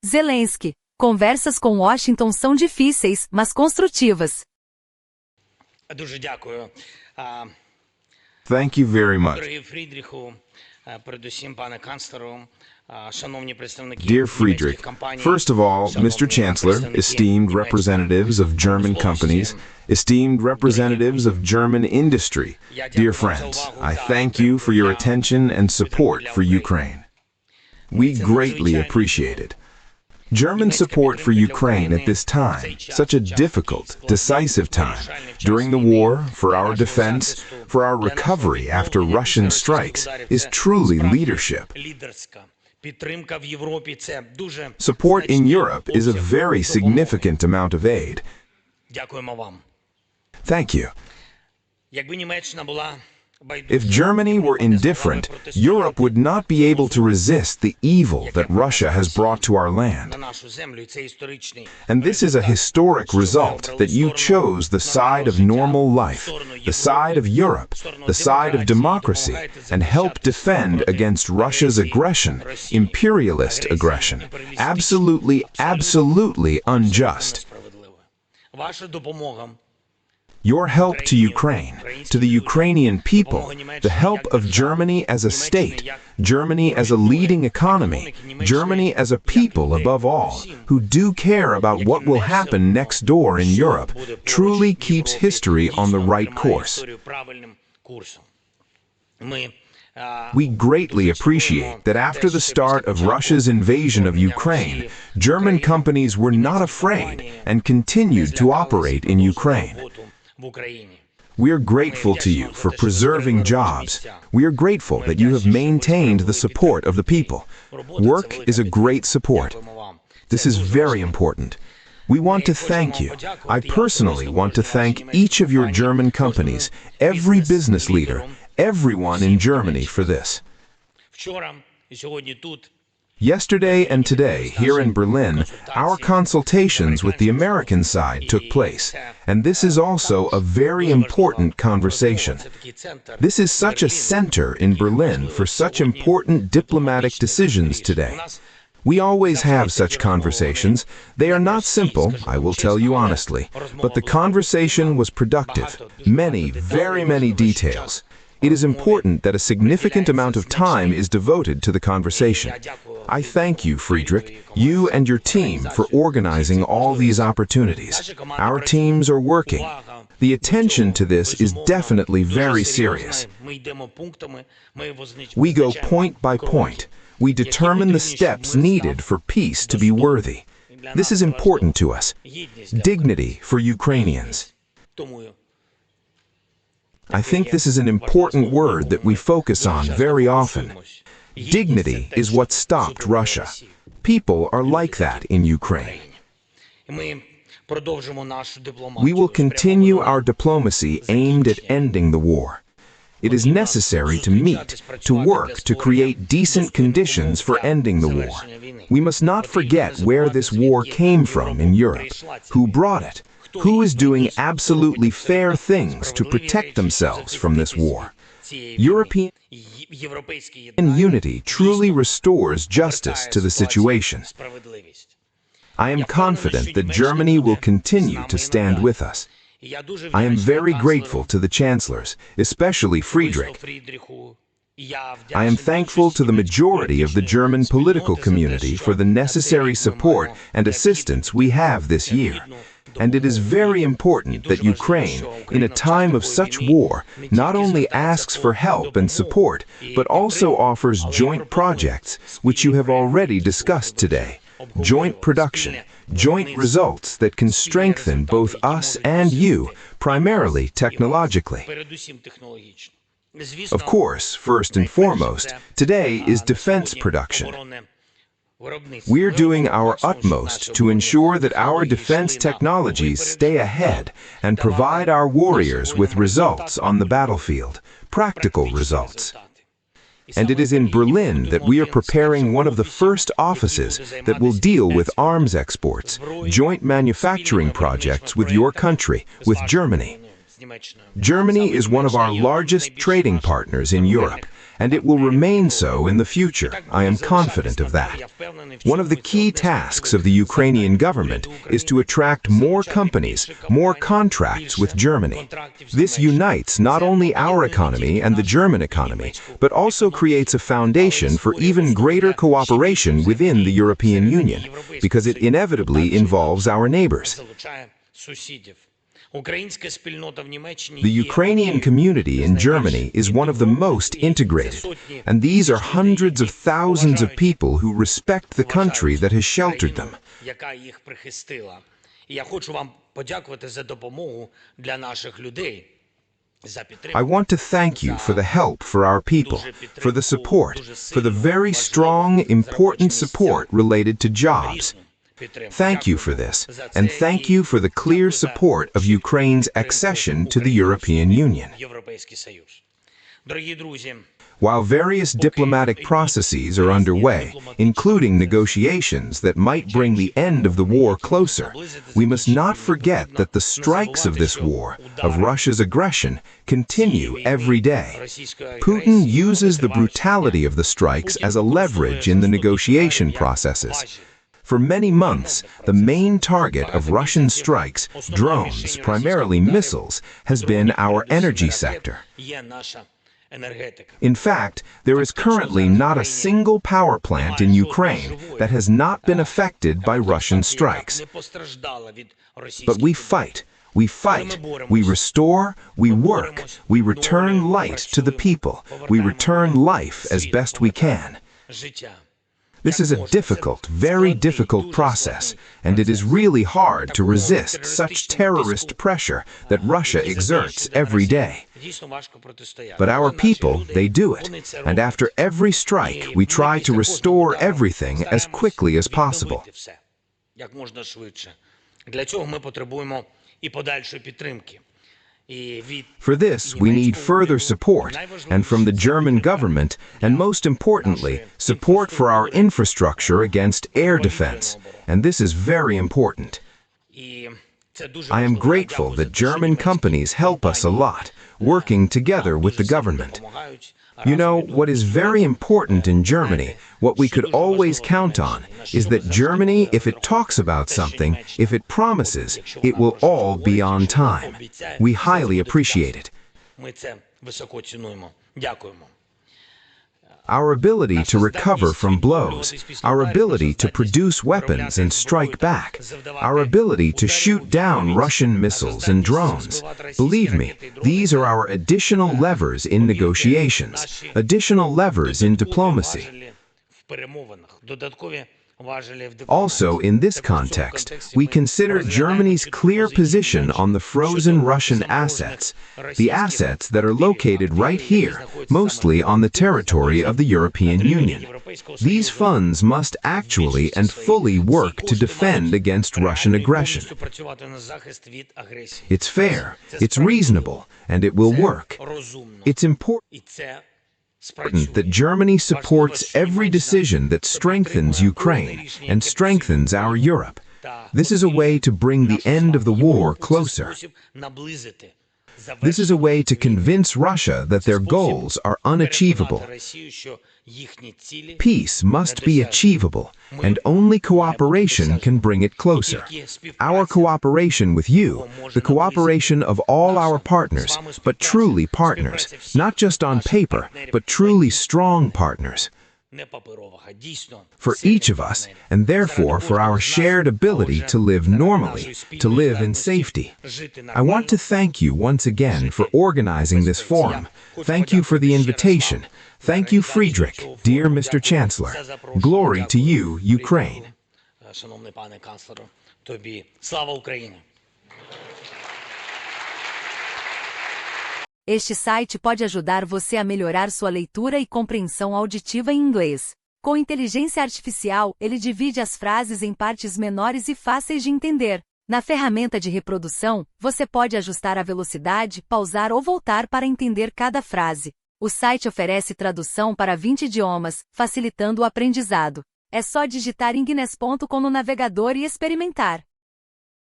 Zelenskyy, conversas com Washington são difíceis, mas construtivas. Дуже дякую. Thank you very much. Дорогі Фрідріху, передусім пане канцлеру, шановні представники Dear Friedrich, first of all, Mr. Chancellor, esteemed representatives of German companies, esteemed representatives of German industry, dear friends, I thank you for your attention and support for Ukraine. We greatly appreciate it. German support for Ukraine at this time, such a difficult, decisive time, during the war, for our defense, for our recovery after Russian strikes, is truly leadership. Support in Europe is a very significant amount of aid. Thank you. If Germany were indifferent, Europe would not be able to resist the evil that Russia has brought to our land. And this is a historic result that you chose the side of normal life, the side of Europe, the side of democracy, and helped defend against Russia's aggression, imperialist aggression, absolutely unjust. Your help to Ukraine, to the Ukrainian people, the help of Germany as a state, Germany as a leading economy, Germany as a people above all, who do care about what will happen next door in Europe, truly keeps history on the right course. We greatly appreciate that after the start of Russia's invasion of Ukraine, German companies were not afraid and continued to operate in Ukraine. We are grateful to you for preserving jobs. We are grateful that you have maintained the support of the people. Work is a great support. This is very important. We want to thank you. I personally want to thank each of your German companies, every business leader, everyone in Germany for this. Yesterday and today, here in Berlin, our consultations with the American side took place, and this is also a very important conversation. This is such a center in Berlin for such important diplomatic decisions today. We always have such conversations. They are not simple, I will tell you honestly, but the conversation was productive, very many details. It is important that a significant amount of time is devoted to the conversation. I thank you, Friedrich, you and your team for organizing all these opportunities. Our teams are working. The attention to this is definitely very serious. We go point by point. We determine the steps needed for peace to be worthy. This is important to us. Dignity for Ukrainians. I think this is an important word that we focus on very often. Dignity is what stopped Russia. People are like that in Ukraine. We will continue our diplomacy aimed at ending the war. It is necessary to meet, to work, to create decent conditions for ending the war. We must not forget where this war came from in Europe, who brought it, who is doing absolutely fair things to protect themselves from this war. European unity truly restores justice to the situation. I am confident that Germany will continue to stand with us. I am very grateful to the chancellors, especially Friedrich. I am thankful to the majority of the German political community for the necessary support and assistance we have this year. And it is very important that Ukraine, in a time of such war, not only asks for help and support, but also offers joint projects, which you have already discussed today. Joint production, joint results that can strengthen both us and you, primarily technologically. Of course, first and foremost, today is defense production. We're doing our utmost to ensure that our defense technologies stay ahead and provide our warriors with results on the battlefield, practical results. And it is in Berlin that we are preparing one of the first offices that will deal with arms exports, joint manufacturing projects with your country, with Germany. Germany is one of our largest trading partners in Europe, and it will remain so in the future. I am confident of that. One of the key tasks of the Ukrainian government is to attract more companies, more contracts with Germany. This unites not only our economy and the German economy, but also creates a foundation for even greater cooperation within the European Union, because it inevitably involves our neighbors. The Ukrainian community in Germany is one of the most integrated, and these are hundreds of thousands of people who respect the country that has sheltered them. I want to thank you for the help for our people, for the support, for the very strong, important support related to jobs. Thank you for this, and thank you for the clear support of Ukraine's accession to the European Union. While various diplomatic processes are underway, including negotiations that might bring the end of the war closer, we must not forget that the strikes of this war, of Russia's aggression, continue every day. Putin uses the brutality of the strikes as a leverage in the negotiation processes. For many months, the main target of Russian strikes, drones, primarily missiles, has been our energy sector. In fact, there is currently not a single power plant in Ukraine that has not been affected by Russian strikes. But we fight, we restore, we work, we return light to the people, we return life as best we can. This is a difficult, very difficult process, and it is really hard to resist such terrorist pressure that Russia exerts every day. But our people, they do it, and after every strike, we try to restore everything as quickly as possible. For this, we need further support, and from the German government, and most importantly, support for our infrastructure against air defense, and this is very important. I am grateful that German companies help us a lot, working together with the government. You know, what is very important in Germany, what we could always count on, is that Germany, if it talks about something, if it promises, it will all be on time. We highly appreciate it. Our ability to recover from blows, our ability to produce weapons and strike back, our ability to shoot down Russian missiles and drones. Believe me, these are our additional levers in negotiations, additional levers in diplomacy. Also, in this context, we consider Germany's clear position on the frozen Russian assets, the assets that are located right here, mostly on the territory of the European Union. These funds must actually and fully work to defend against Russian aggression. It's fair, it's reasonable, and it will work. It's important that Germany supports every decision that strengthens Ukraine and strengthens our Europe. This is a way to bring the end of the war closer. This is a way to convince Russia that their goals are unachievable. Peace must be achievable, and only cooperation can bring it closer. Our cooperation with you, the cooperation of all our partners, but truly partners, not just on paper, but truly strong partners. For each of us, and therefore for our shared ability to live normally, to live in safety. I want to thank you once again for organizing this forum. Thank you for the invitation. Thank you, Friedrich, dear Mr. Chancellor. Glory to you, Ukraine. Este site pode ajudar você a melhorar sua leitura e compreensão auditiva em inglês. Com inteligência artificial, ele divide as frases em partes menores e fáceis de entender. Na ferramenta de reprodução, você pode ajustar a velocidade, pausar ou voltar para entender cada frase. O site oferece tradução para 20 idiomas, facilitando o aprendizado. É só digitar inglés.com no navegador e experimentar.